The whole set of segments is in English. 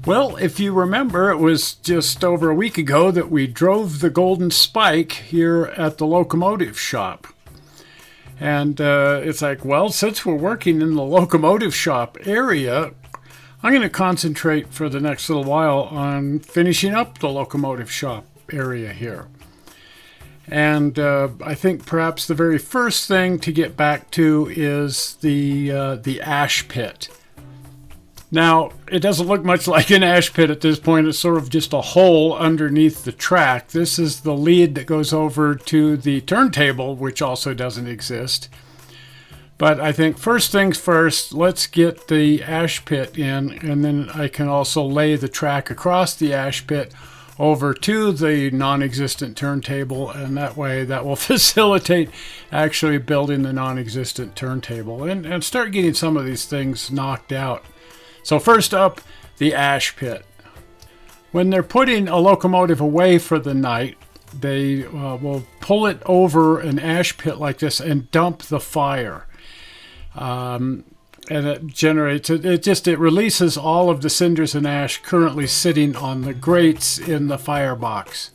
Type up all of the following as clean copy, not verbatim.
Well, if you remember, it was just over a week ago that we drove the Golden Spike here at the locomotive shop. And it's like, well, since we're working in the locomotive shop area, I'm going to concentrate for the next little while on finishing up the locomotive shop area here. And I think perhaps the very first thing to get back to is the ash pit. Now, it doesn't look much like an ash pit at this point. It's sort of just a hole underneath the track. This is the lead that goes over to the turntable, which also doesn't exist. But I think first things first, let's get the ash pit in, and then I can also lay the track across the ash pit over to the non-existent turntable, and that way that will facilitate actually building the non-existent turntable and start getting some of these things knocked out. So first up, the ash pit. When they're putting a locomotive away for the night, they will pull it over an ash pit like this and dump the fire. And it generates, it releases all of the cinders and ash currently sitting on the grates in the firebox.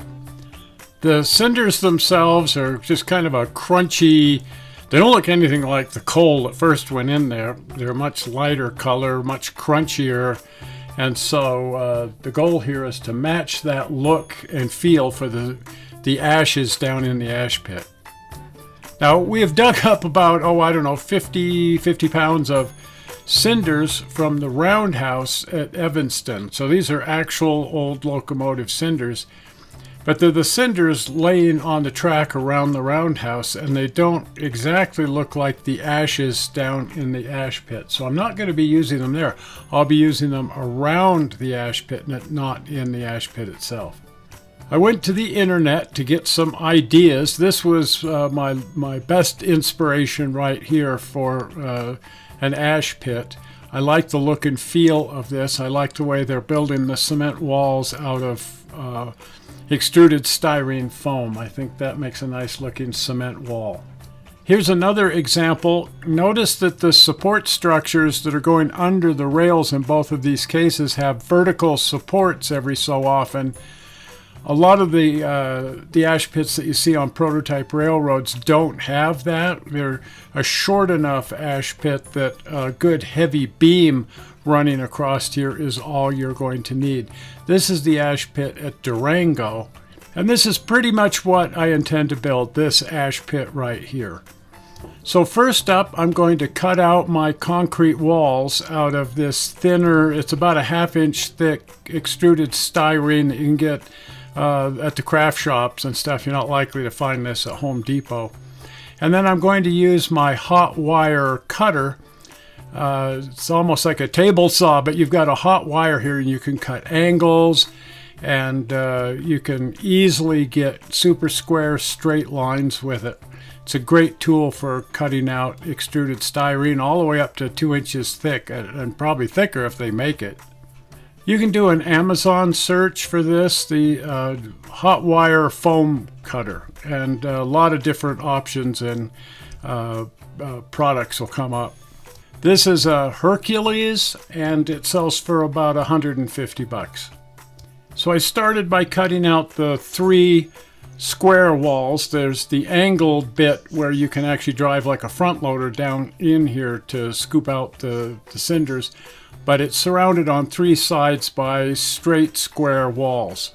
The cinders themselves are just kind of a crunchy. They don't look anything like the coal that first went in there. They're much lighter color, much crunchier. And so the goal here is to match that look and feel for the ashes down in the ash pit. Now, we have dug up about, 50 pounds of cinders from the roundhouse at Evanston. So these are actual old locomotive cinders. But they're the cinders laying on the track around the roundhouse, and they don't exactly look like the ashes down in the ash pit. So I'm not going to be using them there. I'll be using them around the ash pit, not in the ash pit itself. I went to the internet to get some ideas. This was my best inspiration right here for an ash pit. I like the look and feel of this. I like the way they're building the cement walls out of extruded styrene foam. I think that makes a nice looking cement wall. Here's another example. Notice that the support structures that are going under the rails in both of these cases have vertical supports every so often. A lot of the ash pits that you see on prototype railroads don't have that. They're a short enough ash pit that a good heavy beam running across here is all you're going to need. This is the ash pit at Durango, and this is pretty much what I intend to build, this ash pit right here. So first up, I'm going to cut out my concrete walls out of this thinner, it's about a 1/2 inch thick extruded styrene that you can get at the craft shops and stuff. You're not likely to find this at Home Depot. And then I'm going to use my hot wire cutter. It's almost like a table saw, but you've got a hot wire here and you can cut angles, and you can easily get super square straight lines with it. It's a great tool for cutting out extruded styrene all the way up to 2 inches thick, and probably thicker if they make it. You can do an Amazon search for this, the hot wire foam cutter, and a lot of different options and products will come up. This is a Hercules, and it sells for about $150. So I started by cutting out the 3 square walls. There's the angled bit where you can actually drive like a front loader down in here to scoop out the cinders, but it's surrounded on 3 sides by straight square walls.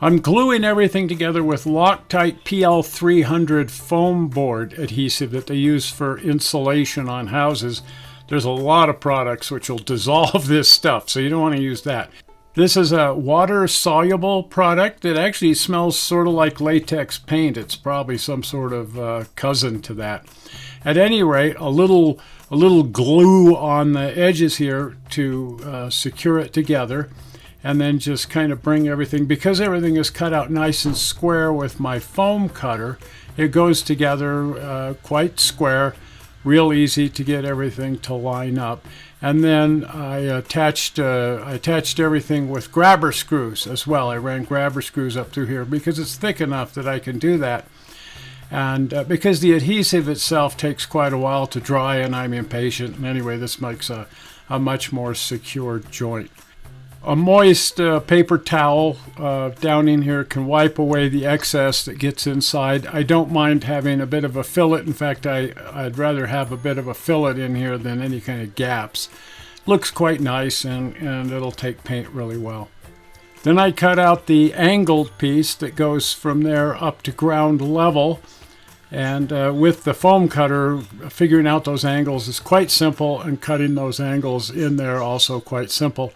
I'm gluing everything together with Loctite PL300 foam board adhesive that they use for insulation on houses. There's a lot of products which will dissolve this stuff, so you don't want to use that. This is a water-soluble product that actually smells sort of like latex paint. It's probably some sort of cousin to that. At any rate, a little glue on the edges here to secure it together, and then just kind of bring everything, because everything is cut out nice and square with my foam cutter, it goes together quite square, real easy to get everything to line up. And then I attached everything with grabber screws as well. I ran grabber screws up through here because it's thick enough that I can do that. And because the adhesive itself takes quite a while to dry and I'm impatient, and anyway, this makes a much more secure joint. A moist paper towel down in here can wipe away the excess that gets inside. I don't mind having a bit of a fillet. In fact, I'd rather have a bit of a fillet in here than any kind of gaps. Looks quite nice, and it'll take paint really well. Then I cut out the angled piece that goes from there up to ground level. And with the foam cutter, figuring out those angles is quite simple, and cutting those angles in there also quite simple.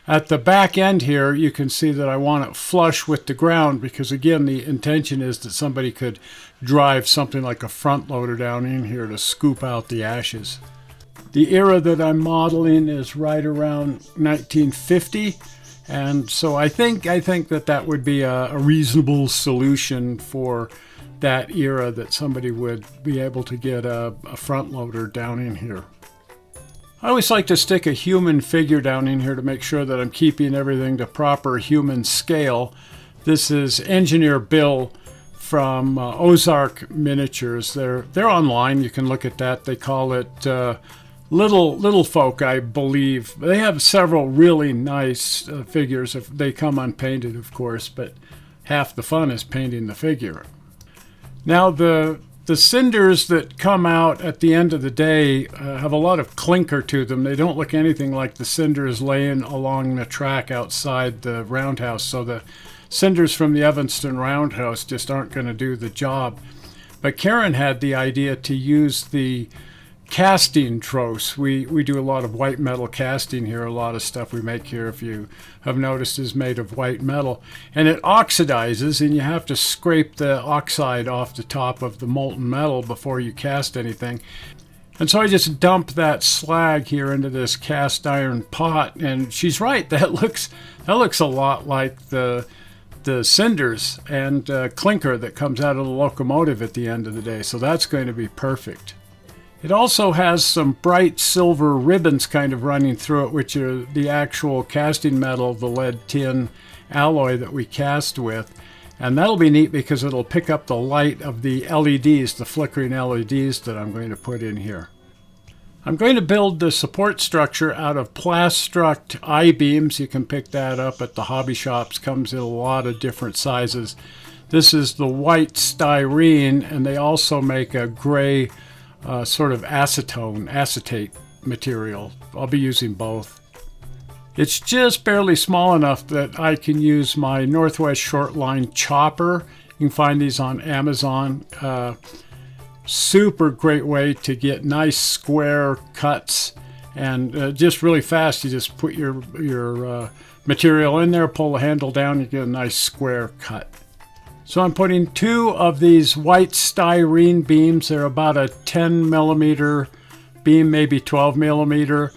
At the back end here, you can see that I want it flush with the ground because, again, the intention is that somebody could drive something like a front loader down in here to scoop out the ashes. The era that I'm modeling is right around 1950, and so I think that would be a reasonable solution for that era, that somebody would be able to get a front loader down in here. I always like to stick a human figure down in here to make sure that I'm keeping everything to proper human scale. This is Engineer Bill from Ozark Miniatures. They're online. You can look at that. They call it Little Folk, I believe. They have several really nice figures. If they come unpainted, of course, but half the fun is painting the figure. Now the cinders that come out at the end of the day have a lot of clinker to them. They don't look anything like the cinders laying along the track outside the roundhouse. So the cinders from the Evanston roundhouse just aren't going to do the job. But Karen had the idea to use the casting tross. We do a lot of white metal casting here. A lot of stuff we make here, if you have noticed, is made of white metal. And it oxidizes, and you have to scrape the oxide off the top of the molten metal before you cast anything. And so I just dump that slag here into this cast iron pot, and she's right. That looks a lot like the cinders and clinker that comes out of the locomotive at the end of the day. So that's going to be perfect. It also has some bright silver ribbons kind of running through it, which are the actual casting metal, the lead tin alloy that we cast with. And that'll be neat because it'll pick up the light of the LEDs, the flickering LEDs that I'm going to put in here. I'm going to build the support structure out of Plaststruct I-beams. You can pick that up at the hobby shops. Comes in a lot of different sizes. This is the white styrene, and they also make a gray sort of acetate material. I'll be using both. It's just barely small enough that I can use my Northwest Shortline chopper. You can find these on Amazon. Super great way to get nice square cuts, and just really fast. You just put your material in there, pull the handle down, you get a nice square cut. So I'm putting 2 of these white styrene beams. They're about a 10 millimeter beam, maybe 12 millimeter,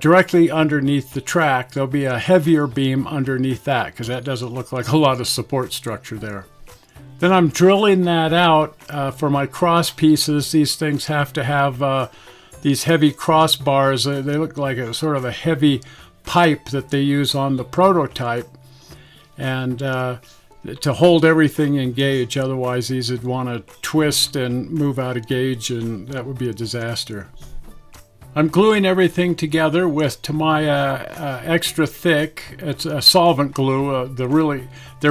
directly underneath the track. There'll be a heavier beam underneath that because that doesn't look like a lot of support structure there. Then I'm drilling that out for my cross pieces. These things have to have these heavy crossbars. They look like a sort of a heavy pipe that they use on the prototype. And to hold everything in gauge, otherwise these would want to twist and move out of gauge, and that would be a disaster. I'm gluing everything together with Tamiya extra thick. It's a solvent glue. They're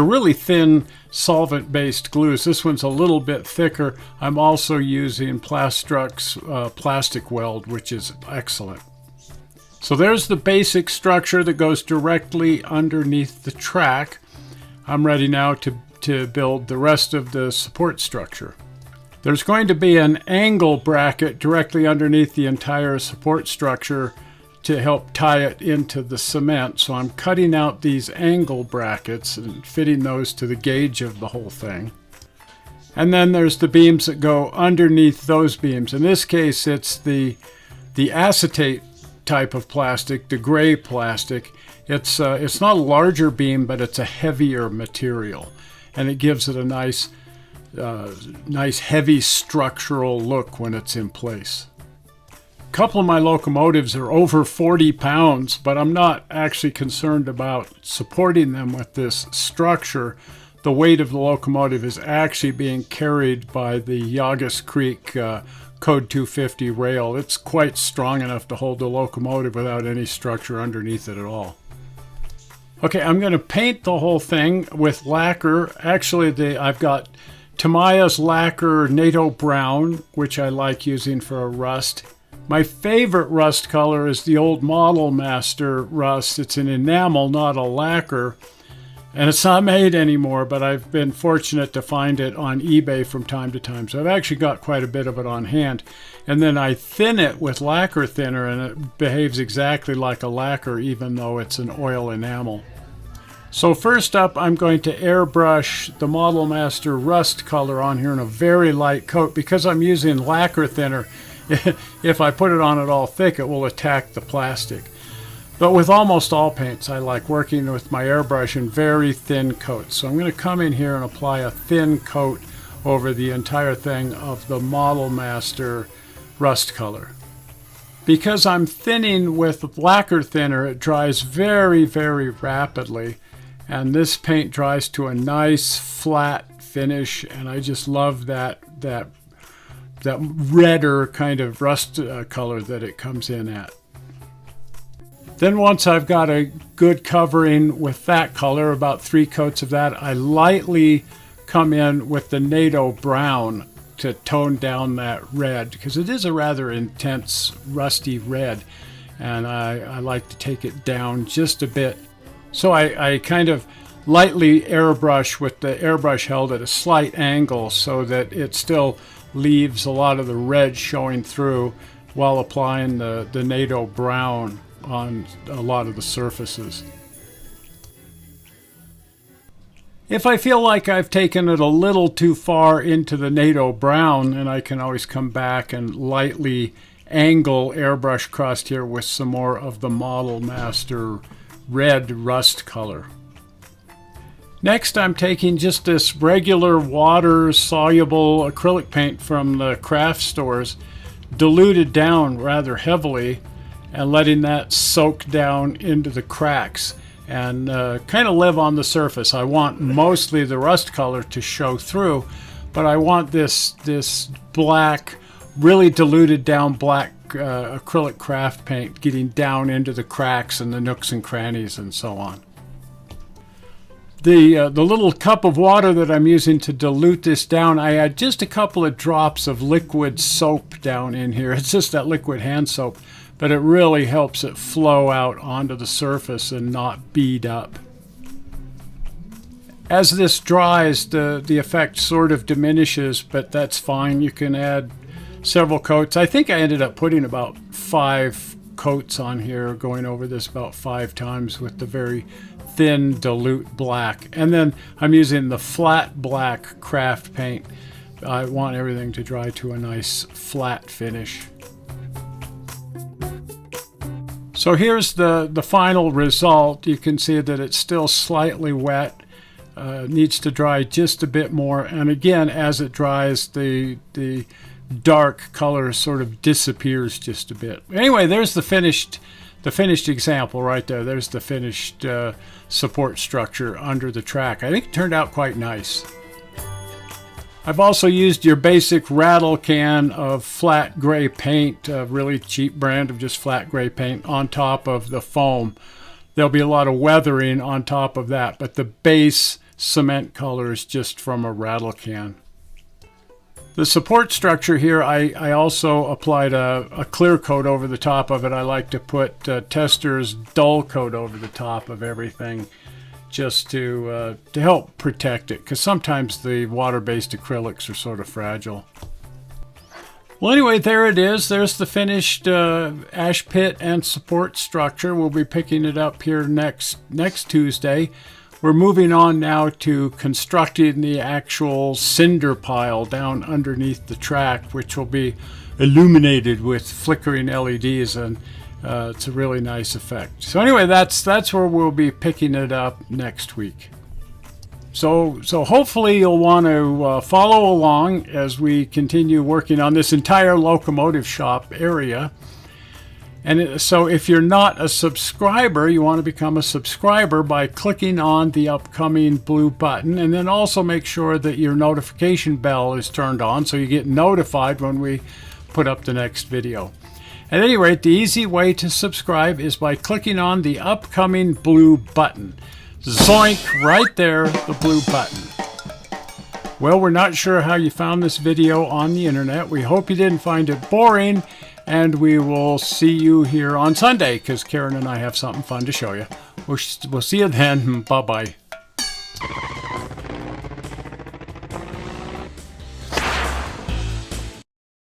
really thin solvent-based glues. This one's a little bit thicker. I'm also using Plaststruct's plastic weld, which is excellent. So there's the basic structure that goes directly underneath the track. I'm ready now to build the rest of the support structure. There's going to be an angle bracket directly underneath the entire support structure to help tie it into the cement. So I'm cutting out these angle brackets and fitting those to the gauge of the whole thing. And then there's the beams that go underneath those beams. In this case, it's the acetate type of plastic, the gray plastic. It's not a larger beam, but it's a heavier material, and it gives it a nice heavy structural look when it's in place. A couple of my locomotives are over 40 pounds, but I'm not actually concerned about supporting them with this structure. The weight of the locomotive is actually being carried by the Yagas Creek Code 250 rail. It's quite strong enough to hold the locomotive without any structure underneath it at all. Okay, I'm going to paint the whole thing with lacquer. Actually, I've got Tamiya's lacquer NATO brown, which I like using for a rust. My favorite rust color is the old Model Master rust. It's an enamel, not a lacquer. And it's not made anymore, but I've been fortunate to find it on eBay from time to time. So I've actually got quite a bit of it on hand. And then I thin it with lacquer thinner, and it behaves exactly like a lacquer, even though it's an oil enamel. So first up, I'm going to airbrush the Model Master rust color on here in a very light coat. Because I'm using lacquer thinner, if I put it on at all thick, it will attack the plastic. But with almost all paints, I like working with my airbrush in very thin coats. So I'm going to come in here and apply a thin coat over the entire thing of the Model Master rust color. Because I'm thinning with lacquer thinner, it dries very, very rapidly. And this paint dries to a nice flat finish, and I just love that redder kind of rust color that it comes in at. Then once I've got a good covering with that color, about 3 coats of that, I lightly come in with the NATO brown to tone down that red, because it is a rather intense rusty red, and I like to take it down just a bit. So I kind of lightly airbrush with the airbrush held at a slight angle so that it still leaves a lot of the red showing through while applying the NATO brown on a lot of the surfaces. If I feel like I've taken it a little too far into the NATO brown, and I can always come back and lightly angle airbrush across here with some more of the Model Master red rust color. Next, I'm taking just this regular water-soluble acrylic paint from the craft stores, diluted down rather heavily, and letting that soak down into the cracks and kind of live on the surface. I want mostly the rust color to show through, but I want this black, really diluted down black acrylic craft paint getting down into the cracks and the nooks and crannies and so on. The little cup of water that I'm using to dilute this down, I add just a couple of drops of liquid soap down in here. It's just that liquid hand soap, but it really helps it flow out onto the surface and not bead up. As this dries, the effect sort of diminishes, but that's fine. You can add several coats. I think I ended up putting about 5 coats on here, going over this about 5 times with the very thin dilute black. And then I'm using the flat black craft paint. I want everything to dry to a nice flat finish. So here's the final result. You can see that it's still slightly wet. Needs to dry just a bit more. And again, as it dries, the dark color sort of disappears just a bit. Anyway, there's the finished example right there. There's the finished support structure under the track. I think it turned out quite nice. I've also used your basic rattle can of flat gray paint, a really cheap brand of just flat gray paint, on top of the foam. There'll be a lot of weathering on top of that, but the base cement color is just from a rattle can. The support structure here, I also applied a clear coat over the top of it. I like to put Tester's dull coat over the top of everything just to help protect it, because sometimes the water-based acrylics are sort of fragile. Well, anyway, there it is. There's the finished ash pit and support structure. We'll be picking it up here next Tuesday. We're moving on now to constructing the actual cinder pile down underneath the track, which will be illuminated with flickering LEDs, and it's a really nice effect. So anyway, that's where we'll be picking it up next week. So hopefully you'll want to follow along as we continue working on this entire locomotive shop area. And so if you're not a subscriber, you want to become a subscriber by clicking on the upcoming blue button, and then also make sure that your notification bell is turned on so you get notified when we put up the next video. At any rate, the easy way to subscribe is by clicking on the upcoming blue button. Zoink, right there, the blue button. Well, we're not sure how you found this video on the internet. We hope you didn't find it boring, and we will see you here on Sunday because Karen and I have something fun to show you. We'll see you then. Bye-bye.